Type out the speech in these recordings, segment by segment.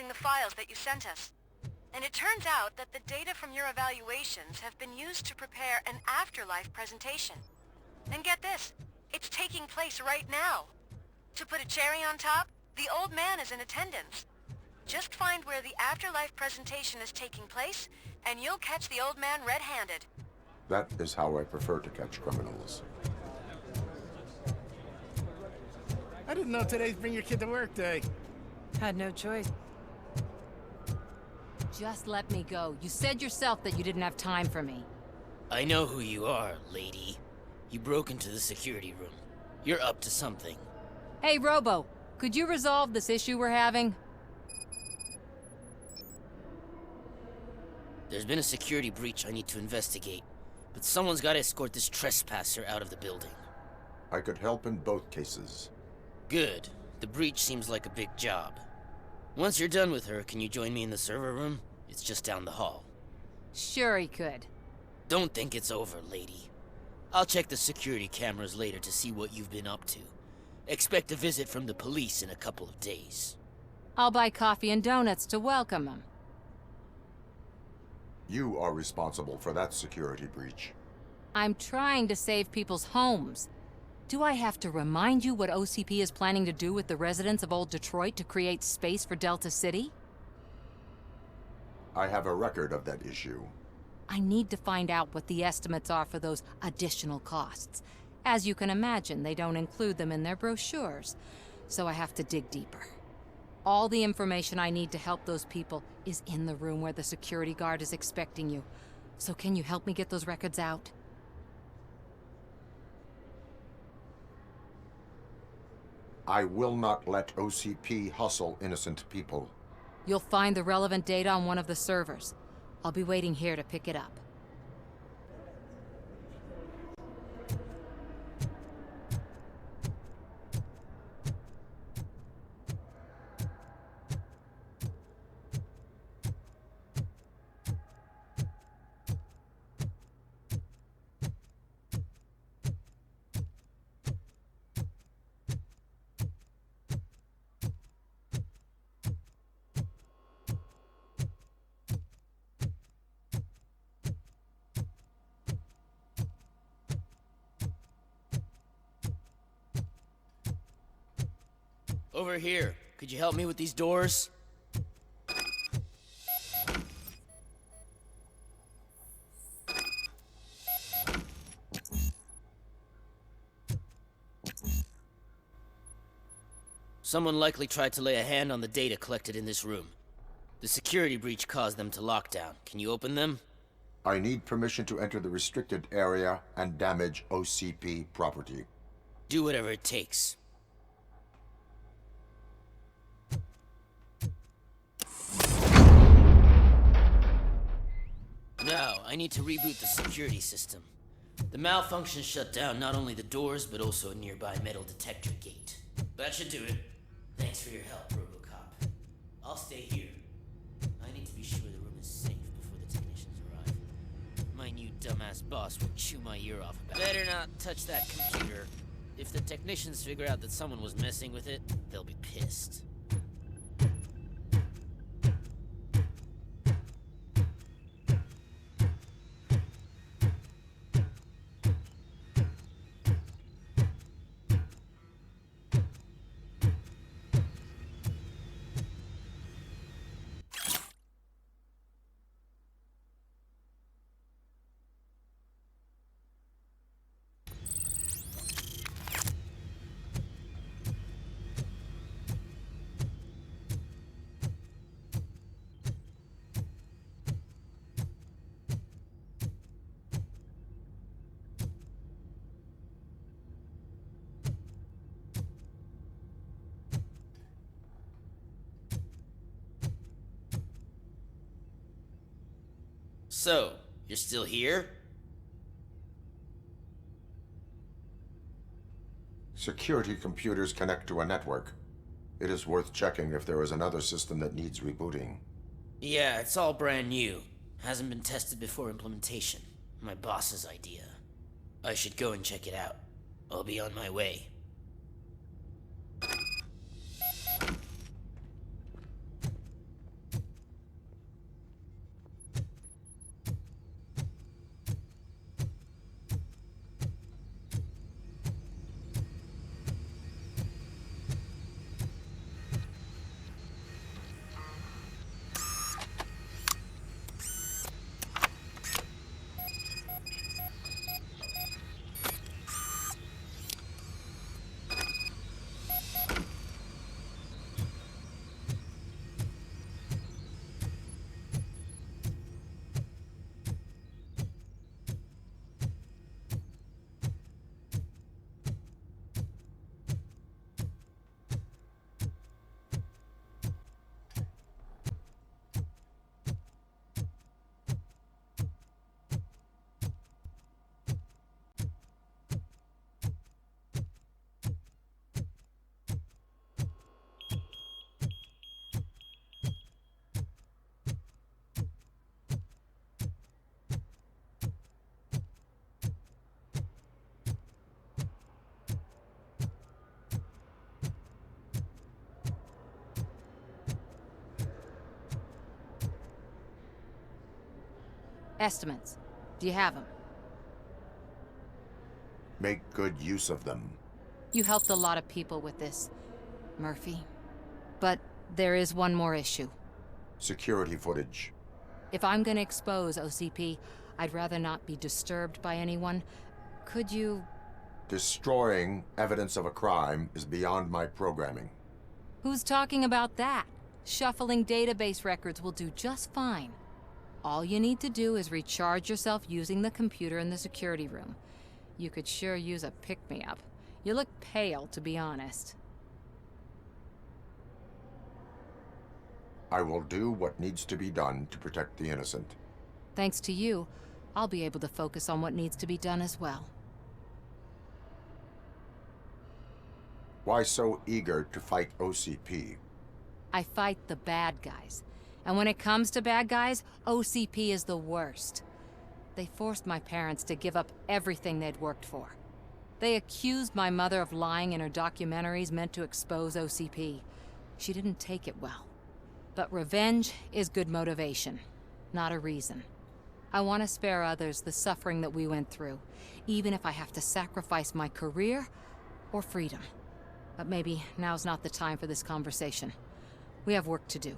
using the files that you sent us. And it turns out that the data from your evaluations have been used to prepare an afterlife presentation. And get this, it's taking place right now. To put a cherry on top, the old man is in attendance. Just find where the afterlife presentation is taking place, and you'll catch the old man red-handed. That is how I prefer to catch criminals. I didn't know today's Bring Your Kid to Work Day. Had no choice. Just let me go. You said yourself that you didn't have time for me. I know who you are, lady. You broke into the security room. You're up to something. Hey, Robo, could you resolve this issue we're having? There's been a security breach I need to investigate, but someone's got to escort this trespasser out of the building. I could help in both cases. Good. The breach seems like a big job. Once you're done with her, can you join me in the server room? It's just down the hall. Sure he could. Don't think it's over, lady. I'll check the security cameras later to see what you've been up to. Expect a visit from the police in a couple of days. I'll buy coffee and donuts to welcome him. You are responsible for that security breach. I'm trying to save people's homes. Do I have to remind you what OCP is planning to do with the residents of Old Detroit to create space for Delta City? I have a record of that issue. I need to find out what the estimates are for those additional costs. As you can imagine, they don't include them in their brochures, so I have to dig deeper. All the information I need to help those people is in the room where the security guard is expecting you. So can you help me get those records out? I will not let OCP hustle innocent people. You'll find the relevant data on one of the servers. I'll be waiting here to pick it up. Over here. Could you help me with these doors? Someone likely tried to lay a hand on the data collected in this room. The security breach caused them to lock down. Can you open them? I need permission to enter the restricted area and damage OCP property. Do whatever it takes. Now, I need to reboot the security system. The malfunction shut down not only the doors, but also a nearby metal detector gate. That should do it. Thanks for your help, RoboCop. I'll stay here. I need to be sure the room is safe before the technicians arrive. My new dumbass boss will chew my ear off about it. Better not touch that computer. If the technicians figure out that someone was messing with it, they'll be pissed. So, you're still here? Security computers connect to a network. It is worth checking if there is another system that needs rebooting. Yeah, it's all brand new. Hasn't been tested before implementation. My boss's idea. I should go and check it out. I'll be on my way. Estimates. Do you have them? Make good use of them. You helped a lot of people with this, Murphy. But there is one more issue. Security footage. If I'm gonna expose OCP, I'd rather not be disturbed by anyone. Could you... Destroying evidence of a crime is beyond my programming. Who's talking about that? Shuffling database records will do just fine. All you need to do is recharge yourself using the computer in the security room. You could sure use a pick-me-up. You look pale, to be honest. I will do what needs to be done to protect the innocent. Thanks to you, I'll be able to focus on what needs to be done as well. Why so eager to fight OCP? I fight the bad guys. And when it comes to bad guys, OCP is the worst. They forced my parents to give up everything they'd worked for. They accused my mother of lying in her documentaries meant to expose OCP. She didn't take it well. But revenge is good motivation, not a reason. I want to spare others the suffering that we went through, even if I have to sacrifice my career or freedom. But maybe now's not the time for this conversation. We have work to do.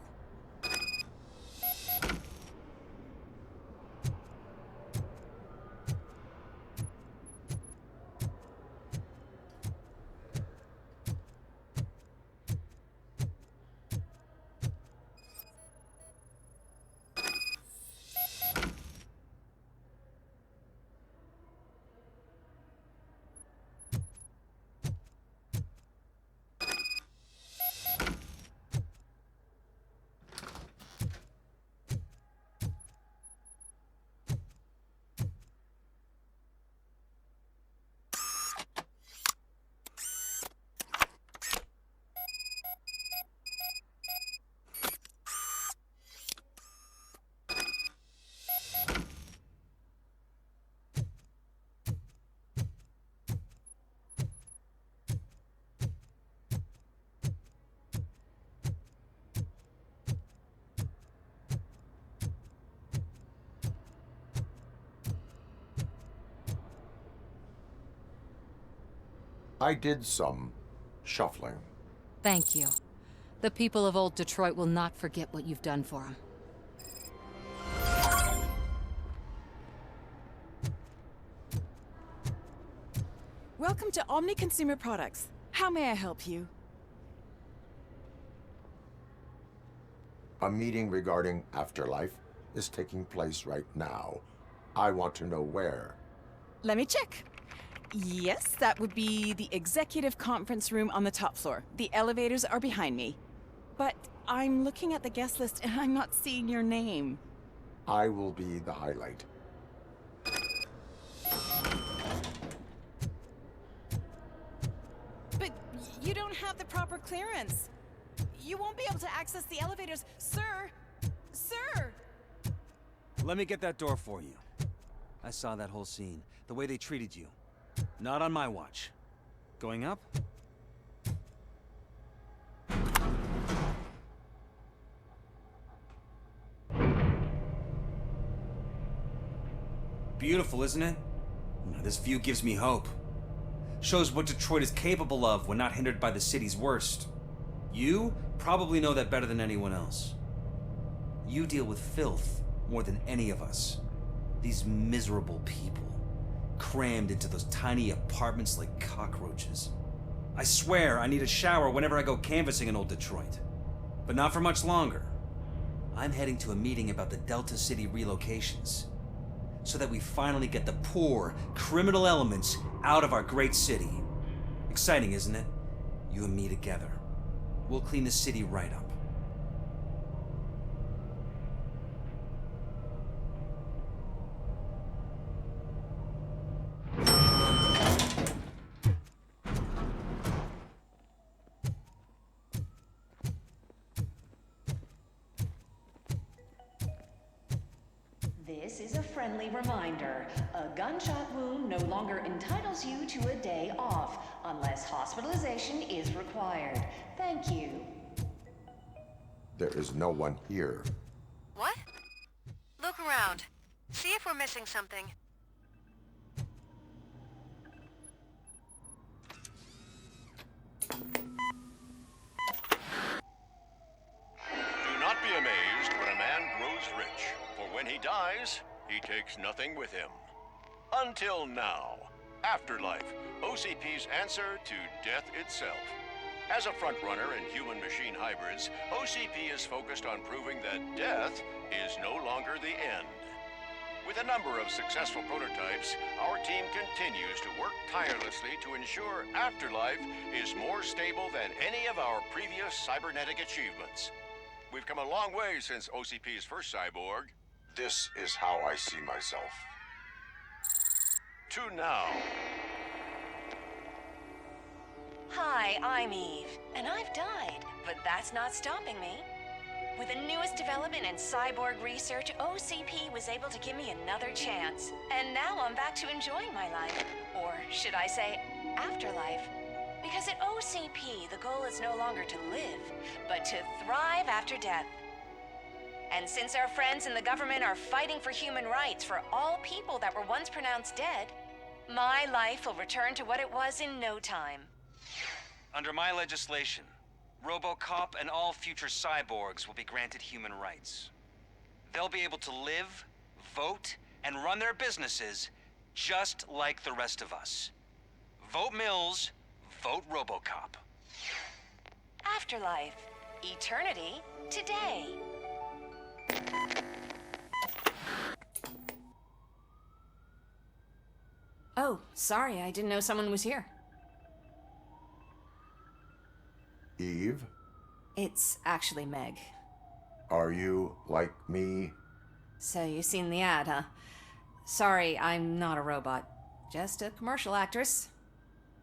I did some shuffling. Thank you. The people of old Detroit will not forget what you've done for them. Welcome to Omni Consumer Products. How may I help you? A meeting regarding afterlife is taking place right now. I want to know where. Let me check. Yes, that would be the executive conference room on the top floor. The elevators are behind me. But I'm looking at the guest list and I'm not seeing your name. I will be the highlight. But you don't have the proper clearance. You won't be able to access the elevators. Sir! Sir! Let me get that door for you. I saw that whole scene. The way they treated you. Not on my watch. Going up? Beautiful, isn't it? This view gives me hope. Shows what Detroit is capable of when not hindered by the city's worst. You probably know that better than anyone else. You deal with filth more than any of us. These miserable people, crammed into those tiny apartments like cockroaches. I swear I need a shower whenever I go canvassing in old Detroit. But not for much longer. I'm heading to a meeting about the Delta City relocations, so that we finally get the poor, criminal elements out of our great city. Exciting, isn't it? You and me together. We'll clean the city right up. This is a friendly reminder. A gunshot wound no longer entitles you to a day off, unless hospitalization is required. Thank you. There is no one here. What? Look around. See if we're missing something. Do not be amazed when a man grows rich, for when he dies, he takes nothing with him. Until now. Afterlife, OCP's answer to death itself. As a frontrunner in human-machine hybrids, OCP is focused on proving that death is no longer the end. With a number of successful prototypes, our team continues to work tirelessly to ensure Afterlife is more stable than any of our previous cybernetic achievements. We've come a long way since OCP's first cyborg. This is how I see myself. To now. Hi, I'm Eve, and I've died, but that's not stopping me. With the newest development in cyborg research, OCP was able to give me another chance. And now I'm back to enjoying my life. Or should I say, afterlife. Because at OCP, the goal is no longer to live, but to thrive after death. And since our friends in the government are fighting for human rights for all people that were once pronounced dead, my life will return to what it was in no time. Under my legislation, RoboCop and all future cyborgs will be granted human rights. They'll be able to live, vote, and run their businesses just like the rest of us. Vote Mills, vote RoboCop. Afterlife. Eternity. Today. Oh, sorry, I didn't know someone was here. Eve, It's actually Meg. are you like me? So you've seen the ad, huh? Sorry, I'm not a robot. Just a commercial actress.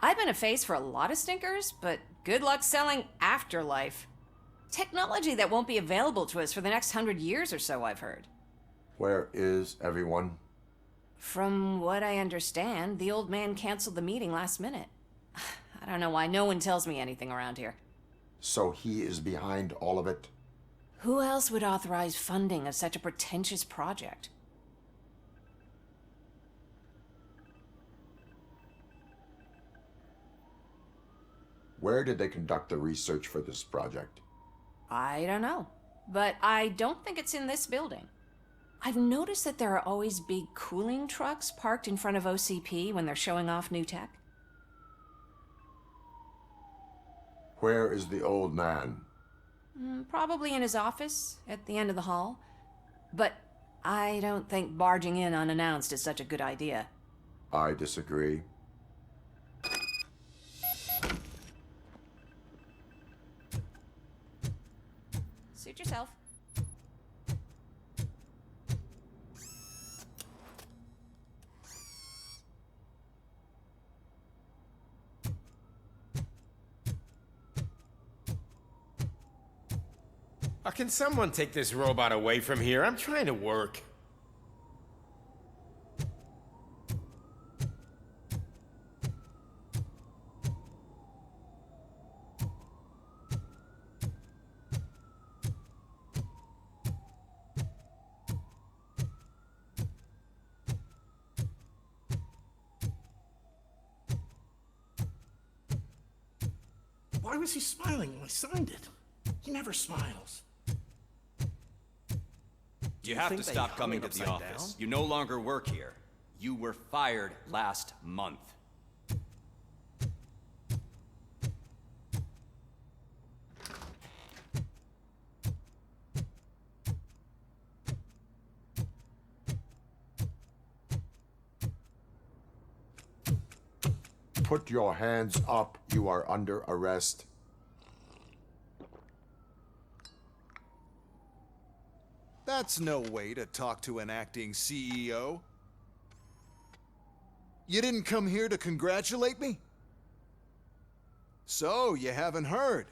I've been a face for a lot of stinkers, but good luck selling Afterlife. Technology that won't be available to us for the next 100 years or so, I've heard. Where is everyone? From what I understand, the old man canceled the meeting last minute. I don't know why no one tells me anything around here. So he is behind all of it? Who else would authorize funding of such a pretentious project? Where did they conduct the research for this project? I don't know, but I don't think it's in this building. I've noticed that there are always big cooling trucks parked in front of OCP when they're showing off new tech. Where is the old man? Probably in his office, at the end of the hall. But I don't think barging in unannounced is such a good idea. I disagree. Suit yourself. Can someone take this robot away from here? I'm trying to work. Why was he smiling when I signed it? He never smiles. You have to stop coming to the office. You no longer work here. You were fired last month. Put your hands up. You are under arrest. That's no way to talk to an acting CEO. You didn't come here to congratulate me? So, you haven't heard.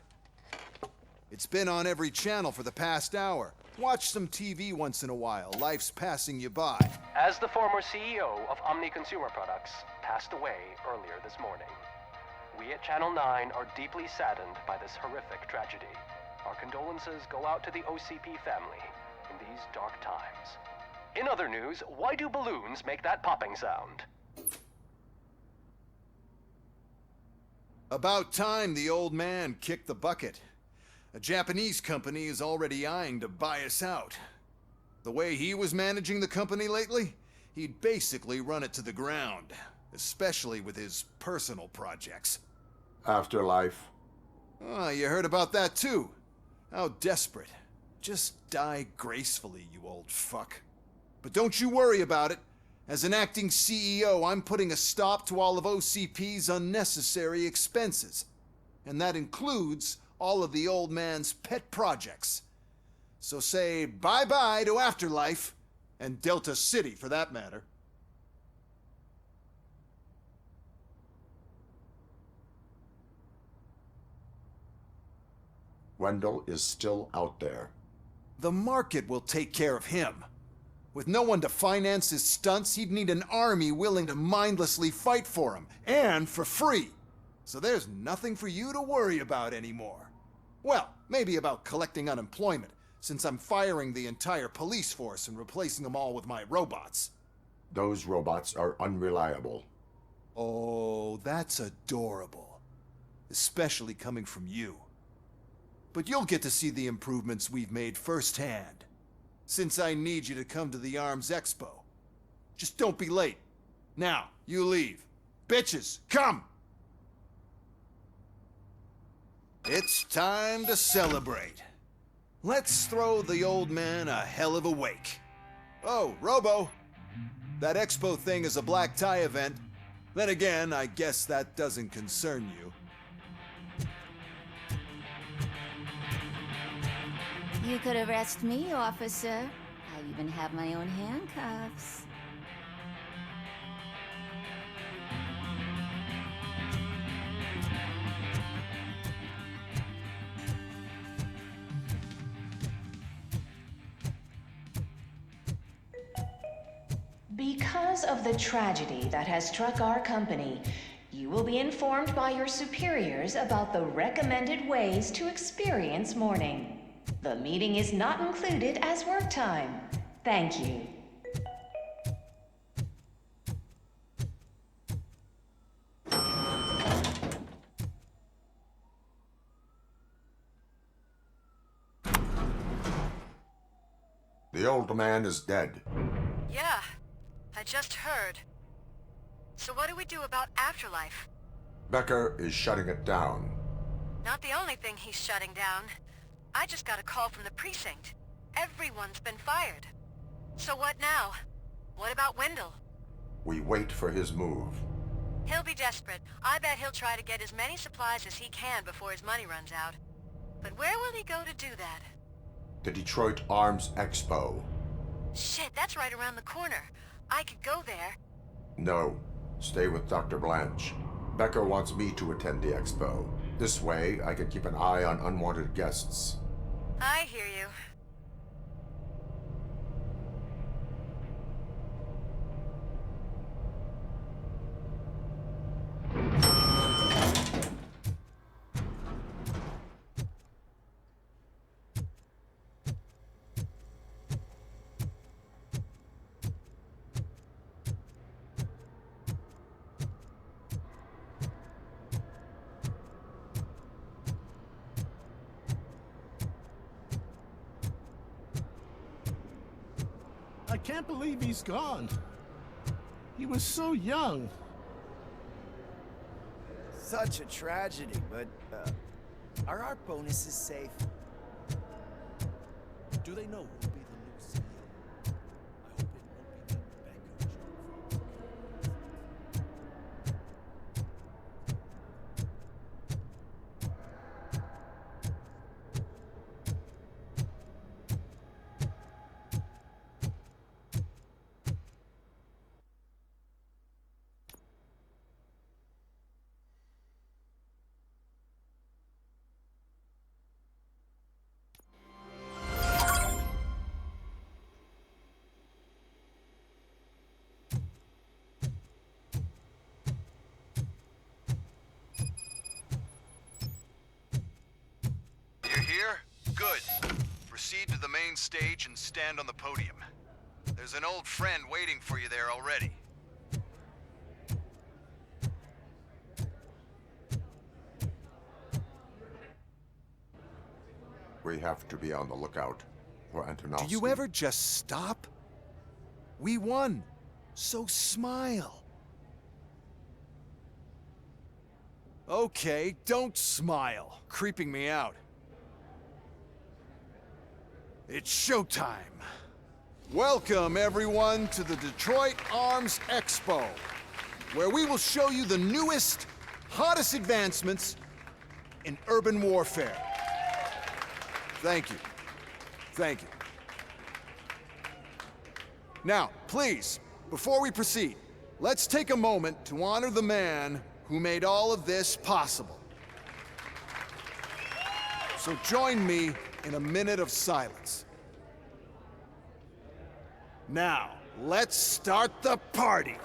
It's been on every channel for the past hour. Watch some TV once in a while. Life's passing you by. As the former CEO of Omni Consumer Products passed away earlier this morning, we at Channel 9 are deeply saddened by this horrific tragedy. Our condolences go out to the OCP family in these dark times. In other news, why do balloons make that popping sound? About time the old man kicked the bucket. A Japanese company is already eyeing to buy us out. The way he was managing the company lately, he'd basically run it to the ground, especially with his personal projects. Afterlife. Oh, you heard about that too. How desperate. Just die gracefully, you old fuck. But don't you worry about it. As an acting CEO, I'm putting a stop to all of OCP's unnecessary expenses. And that includes all of the old man's pet projects. So say bye-bye to Afterlife, and Delta City for that matter. Wendell is still out there. The market will take care of him. With no one to finance his stunts, he'd need an army willing to mindlessly fight for him, and for free. So there's nothing for you to worry about anymore. Well, maybe about collecting unemployment, since I'm firing the entire police force and replacing them all with my robots. Those robots are unreliable. Oh, that's adorable. Especially coming from you. But you'll get to see the improvements we've made firsthand. Since I need you to come to the Arms Expo. Just don't be late. Now, you leave. Bitches, come! It's time to celebrate. Let's throw the old man a hell of a wake. Oh, Robo! That expo thing is a black tie event. Then again, I guess that doesn't concern you. You could arrest me, officer. I even have my own handcuffs. Because of the tragedy that has struck our company, you will be informed by your superiors about the recommended ways to experience mourning. The meeting is not included as work time. Thank you. The old man is dead. Yeah, I just heard. So what do we do about Afterlife? Becker is shutting it down. Not the only thing he's shutting down. I just got a call from the precinct. Everyone's been fired. So what now? What about Wendell? We wait for his move. He'll be desperate. I bet he'll try to get as many supplies as he can before his money runs out. But where will he go to do that? The Detroit Arms Expo. Shit, that's right around the corner. I could go there. No, stay with Dr. Blanche. Becker wants me to attend the expo. This way, I can keep an eye on unwanted guests. I hear you. I can't believe he's gone. He was so young. Such a tragedy, but, are our bonuses safe? Do they know who'll be the new CEO? I hope it won't be that Becker You're here? Good. Proceed to the main stage and stand on the podium. There's an old friend waiting for you there already. We have to be on the lookout for Antonovsky. Do you ever just stop? We won, so smile. Okay, don't smile. Creeping me out. It's showtime. Welcome, everyone, to the Detroit Arms Expo, where we will show you the newest, hottest advancements in urban warfare. Thank you. Thank you. Now, please, before we proceed, let's take a moment to honor the man who made all of this possible. So join me in a minute of silence. Now, let's start the party.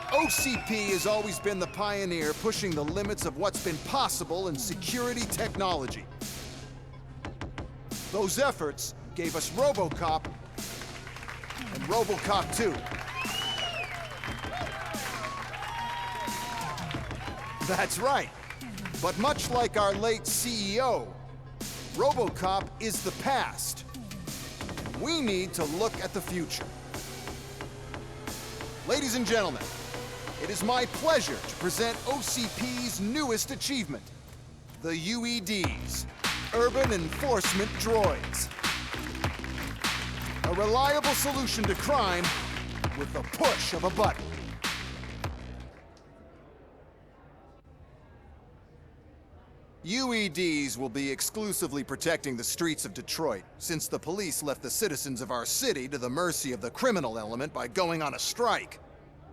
OCP has always been the pioneer pushing the limits of what's been possible in security technology. Those efforts gave us RoboCop and RoboCop 2. That's right. But much like our late CEO, RoboCop is the past. We need to look at the future. Ladies and gentlemen, it is my pleasure to present OCP's newest achievement, the UEDs, Urban Enforcement Droids. A reliable solution to crime with the push of a button. UEDs will be exclusively protecting the streets of Detroit, since the police left the citizens of our city to the mercy of the criminal element by going on a strike.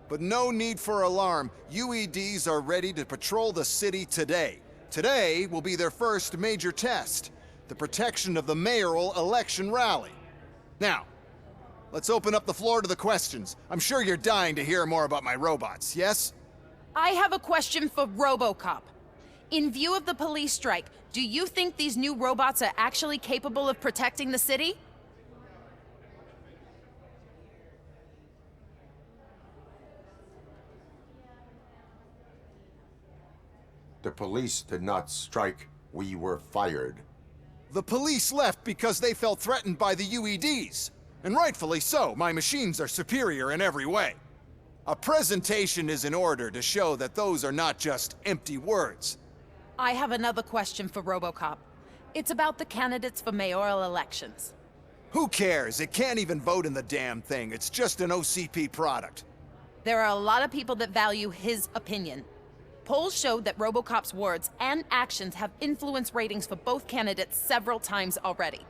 But no need for alarm. UEDs are ready to patrol the city today. Today will be their first major test, the protection of the mayoral election rally. Now, let's open up the floor to the questions. I'm sure you're dying to hear more about my robots, yes? I have a question for RoboCop. In view of the police strike, do you think these new robots are actually capable of protecting the city? The police did not strike. We were fired. The police left because they felt threatened by the UEDs. And rightfully so. My machines are superior in every way. A presentation is in order to show that those are not just empty words. I have another question for RoboCop. It's about the candidates for mayoral elections. Who cares? It can't even vote in the damn thing. It's just an OCP product. There are a lot of people that value his opinion. Polls showed that RoboCop's words and actions have influenced ratings for both candidates several times already.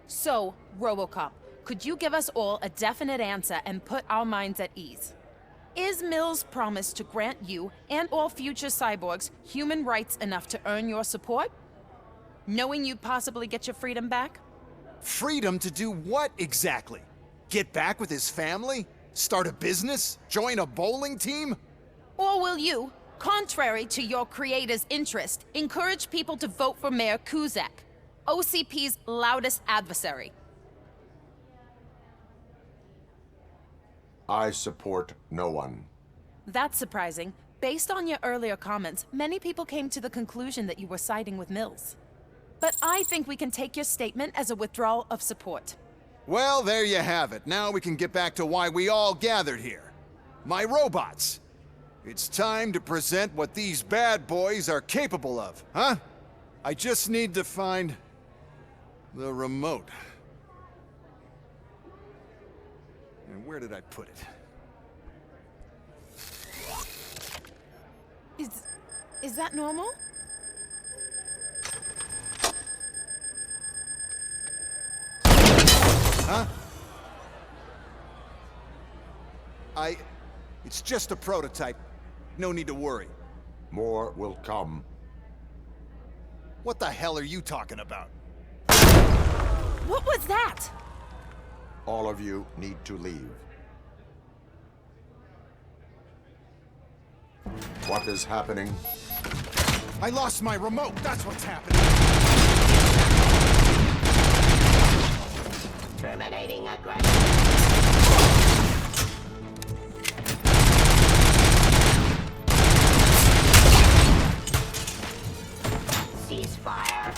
So, RoboCop, could you give us all a definite answer and put our minds at ease? Is Mills' promise to grant you and all future cyborgs human rights enough to earn your support? Knowing you'd possibly get your freedom back? Freedom to do what exactly? Get back with his family? Start a business? Join a bowling team? Or will you, contrary to your creator's interest, encourage people to vote for Mayor Kuzak, OCP's loudest adversary? I support no one. That's surprising. Based on your earlier comments, many people came to the conclusion that you were siding with Mills. But I think we can take your statement as a withdrawal of support. Well, there you have it. Now we can get back to why we all gathered here. My robots. It's time to present what these bad boys are capable of, huh? I just need to find the remote. And where did I put it? Is that normal? Huh? It's just a prototype. No need to worry. More will come. What the hell are you talking about? What was that? All of you need to leave. What is happening? I lost my remote. That's what's happening. Terminating aggression. Ceasefire.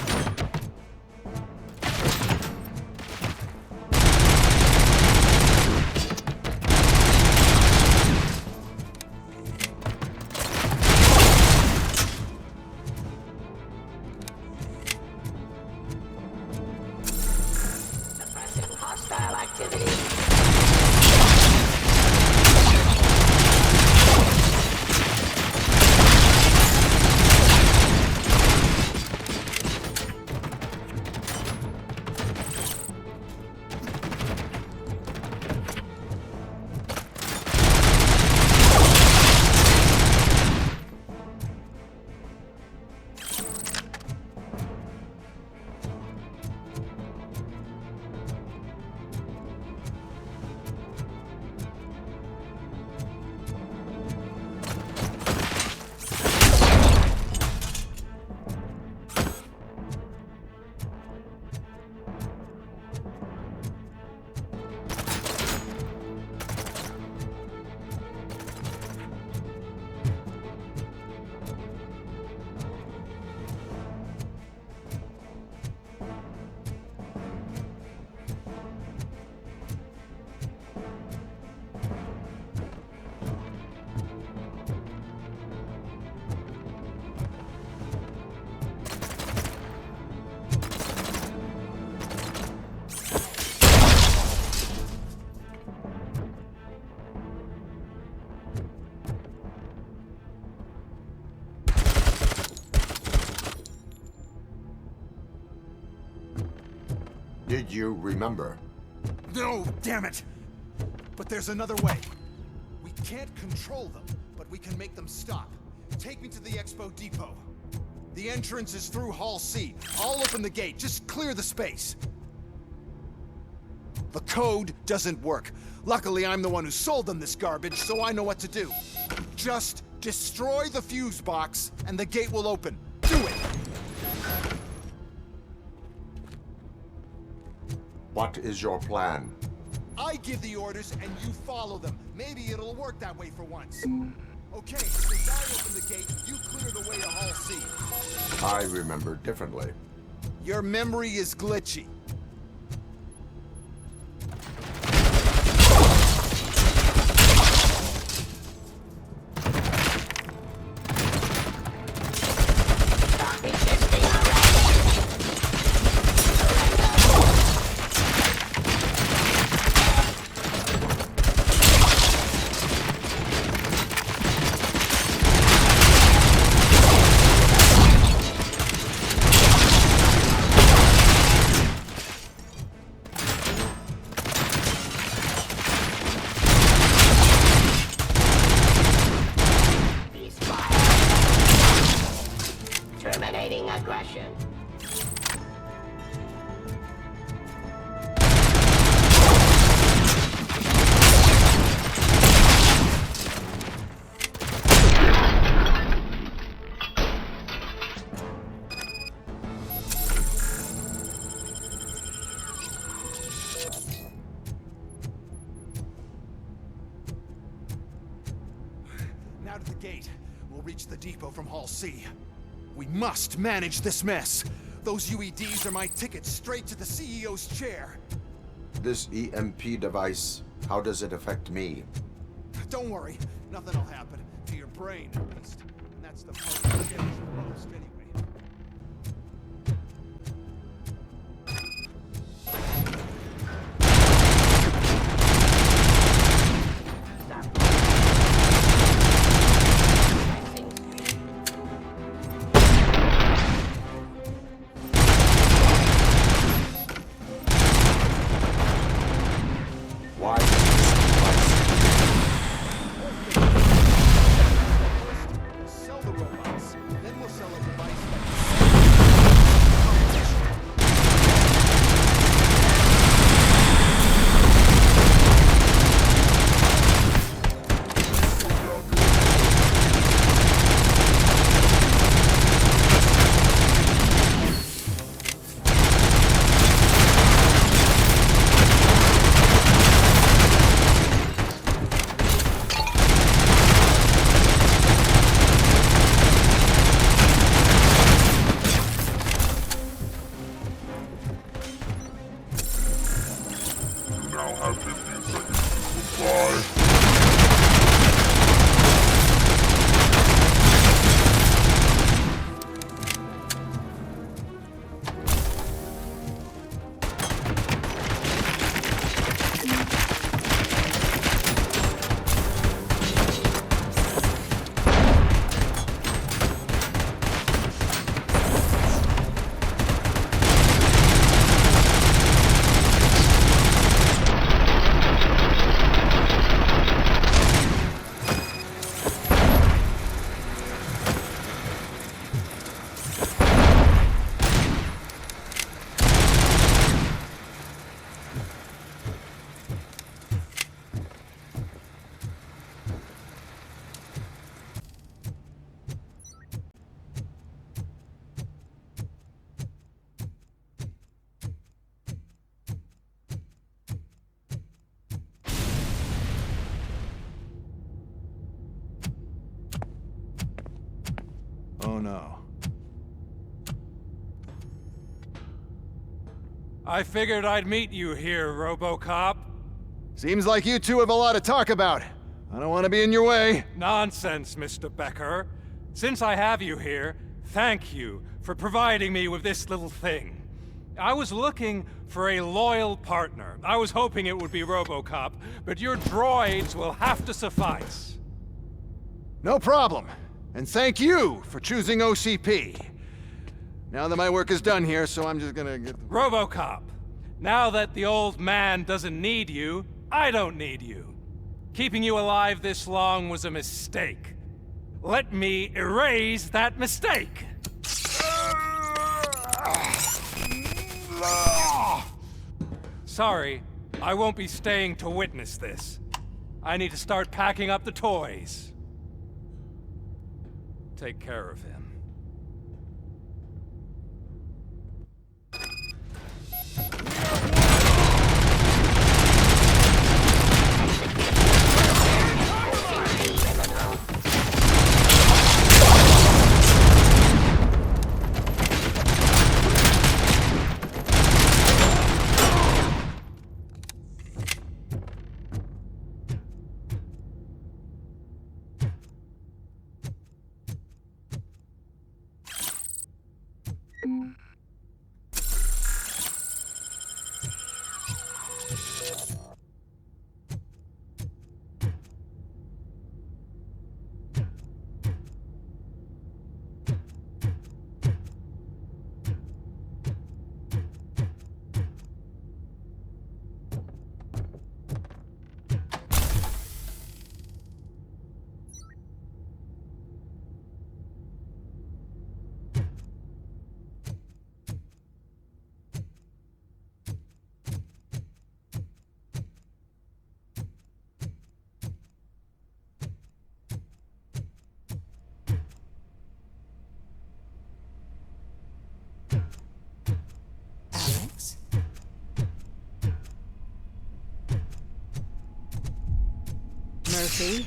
Suppressing hostile activity. Did you remember? No, damn it! But there's another way. We can't control them, but we can make them stop. Take me to the Expo Depot. The entrance is through Hall C. I'll open the gate. Just clear the space. The code doesn't work. Luckily, I'm the one who sold them this garbage, so I know what to do. Just destroy the fuse box, and the gate will open. Do it! What is your plan? I give the orders, and you follow them. Maybe it'll work that way for once. Okay, since I open the gate, you clear the way to Hall C. I remember differently. Your memory is glitchy. Terminating aggression. Now to the gate. We'll reach the depot from Hall C. We must manage this mess. Those UEDs are my ticket straight to the CEO's chair. This EMP device, how does it affect me? Don't worry, nothing will happen. To your brain, at least. And that's the part that scares you most, anyway. Why is this device? Sell the robots, then we'll sell a device no. I figured I'd meet you here, RoboCop. Seems like you two have a lot to talk about. I don't want to be in your way. Nonsense, Mr. Becker. Since I have you here, thank you for providing me with this little thing. I was looking for a loyal partner. I was hoping it would be RoboCop, but your droids will have to suffice. No problem. And thank you for choosing OCP. Now that my work is done here, so I'm just gonna get... RoboCop, now that the old man doesn't need you, I don't need you. Keeping you alive this long was a mistake. Let me erase that mistake! Sorry, I won't be staying to witness this. I need to start packing up the toys. Take care of him. Murphy?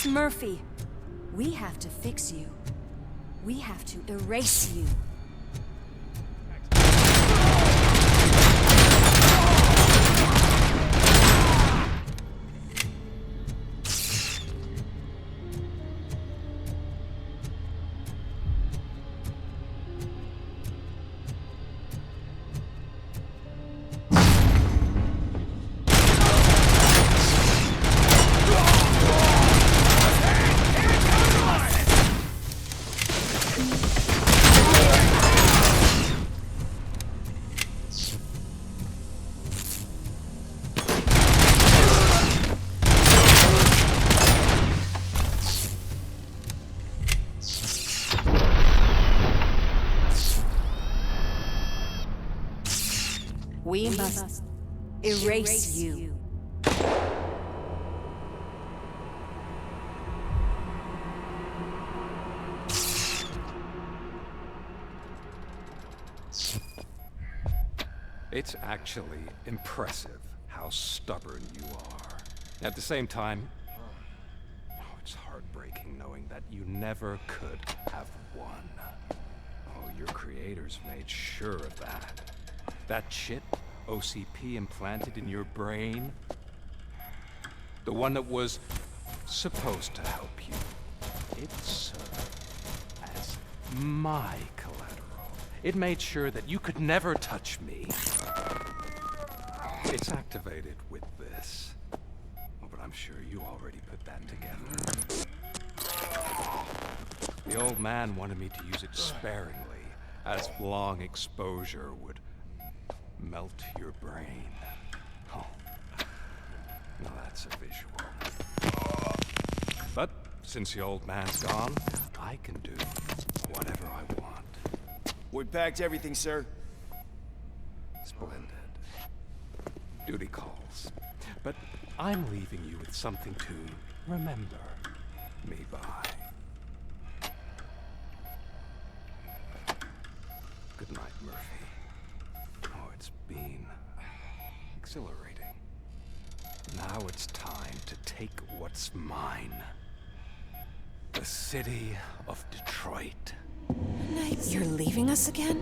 Murphy, we have to fix you. We have to erase you. We must erase you. It's actually impressive how stubborn you are. At the same time, it's heartbreaking knowing that you never could have won. Oh, your creators made sure of that. That chip OCP implanted in your brain, the one that was supposed to help you, it served as my collateral. It made sure that you could never touch me. It's activated with this. Oh, but I'm sure you already put that together. The old man wanted me to use it sparingly, as long exposure would melt your brain. Oh, now that's a visual. But Since the old man's gone, I can do whatever I want. We packed everything, sir. Splendid. Duty calls. But I'm leaving you with something to remember me by. Good night, Murphy. Oh, it's been exhilarating. Now it's time to take what's mine. The city of Detroit. You're leaving us again?